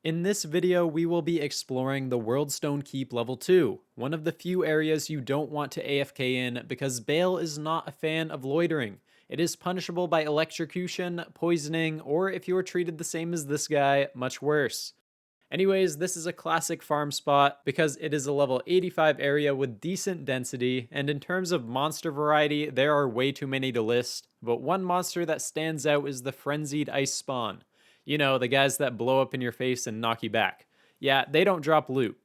In this video, we will be exploring the Worldstone Keep level 2, one of the few areas you don't want to AFK in because Bale is not a fan of loitering. It is punishable by electrocution, poisoning, or if you are treated the same as this guy, much worse. Anyways, this is a classic farm spot because it is a level 85 area with decent density, and in terms of monster variety, there are way too many to list, but one monster that stands out is the Frenzied Ice Spawn. You know, the guys that blow up in your face and knock you back. Yeah, they don't drop loot.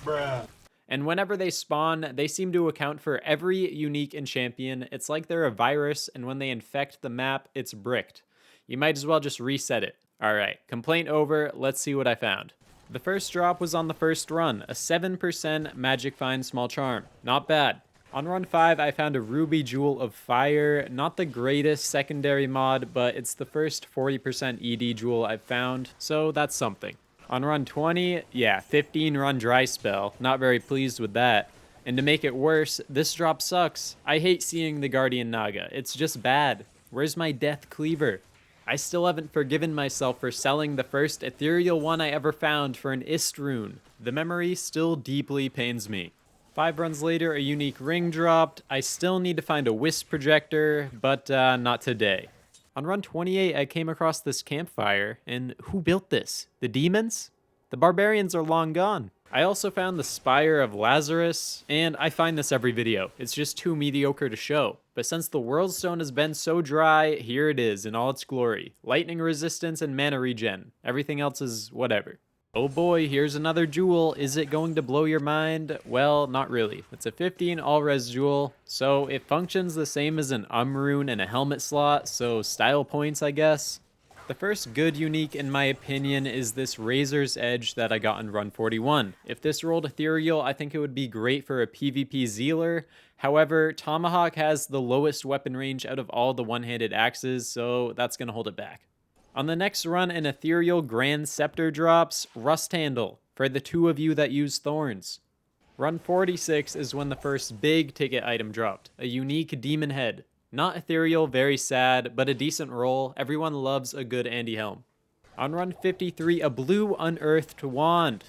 Bruh. And whenever they spawn, they seem to account for every unique and champion. It's like they're a virus, and when they infect the map, it's bricked. You might as well just reset it. Alright, complaint over, let's see what I found. The first drop was on the first run, a 7% Magic Find Small Charm. Not bad. On run 5, I found a Ruby Jewel of Fire, not the greatest secondary mod, but it's the first 40% ED jewel I've found, so that's something. On run 20, yeah, 15 run dry spell, not very pleased with that. And to make it worse, this drop sucks. I hate seeing the Guardian Naga, it's just bad. Where's my Death Cleaver? I still haven't forgiven myself for selling the first ethereal one I ever found for an Ist rune. The memory still deeply pains me. 5 runs later, a unique ring dropped. I still need to find a wisp projector, but not today. On run 28, I came across this campfire, and who built this? The demons? The barbarians are long gone. I also found the Spire of Lazarus, and I find this every video. It's just too mediocre to show. But since the Worldstone has been so dry, here it is in all its glory. Lightning resistance and mana regen. Everything else is whatever. Oh boy, here's another jewel. Is it going to blow your mind? Well, not really. It's a 15 all-res jewel, so it functions the same as an rune and a helmet slot, so style points, I guess. The first good unique, in my opinion, is this Razor's Edge that I got in run 41. If this rolled ethereal, I think it would be great for a PvP Zealer. However, Tomahawk has the lowest weapon range out of all the one-handed axes, so that's going to hold it back. On the next run, an ethereal Grand Scepter drops, Rust Handle, for the 2 of you that use thorns. Run 46 is when the first big ticket item dropped, a unique Demon Head. Not ethereal, very sad, but a decent roll. Everyone loves a good Andy Helm. On run 53, a blue unearthed wand.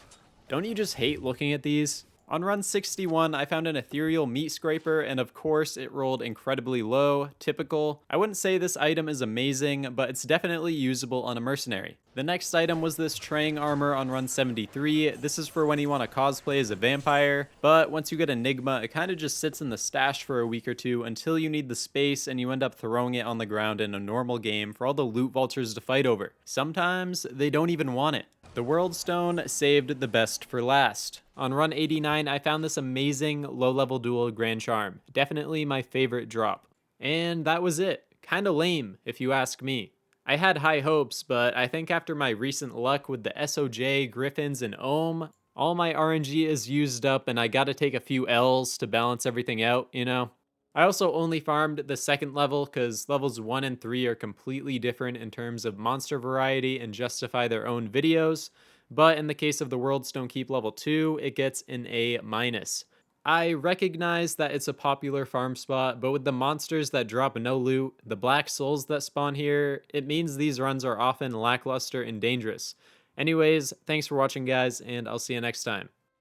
Don't you just hate looking at these? On run 61, I found an ethereal meat scraper, and of course it rolled incredibly low, typical. I wouldn't say this item is amazing, but it's definitely usable on a mercenary. The next item was this Trang armor on run 73. This is for when you want to cosplay as a vampire, but once you get Enigma, it kind of just sits in the stash for a week or two until you need the space and you end up throwing it on the ground in a normal game for all the loot vultures to fight over. Sometimes they don't even want it. The Worldstone saved the best for last. On run 89, I found this amazing low-level dual Grand Charm. Definitely my favorite drop. And that was it. Kinda lame, if you ask me. I had high hopes, but I think after my recent luck with the SOJ, Griffins, and Ohm, all my RNG is used up and I gotta take a few L's to balance everything out, you know? I also only farmed the second level because levels 1 and 3 are completely different in terms of monster variety and justify their own videos, but in the case of the Worldstone Keep level 2, it gets an A-. I recognize that it's a popular farm spot, but with the monsters that drop no loot, the black souls that spawn here, it means these runs are often lackluster and dangerous. Anyways, thanks for watching guys, and I'll see you next time.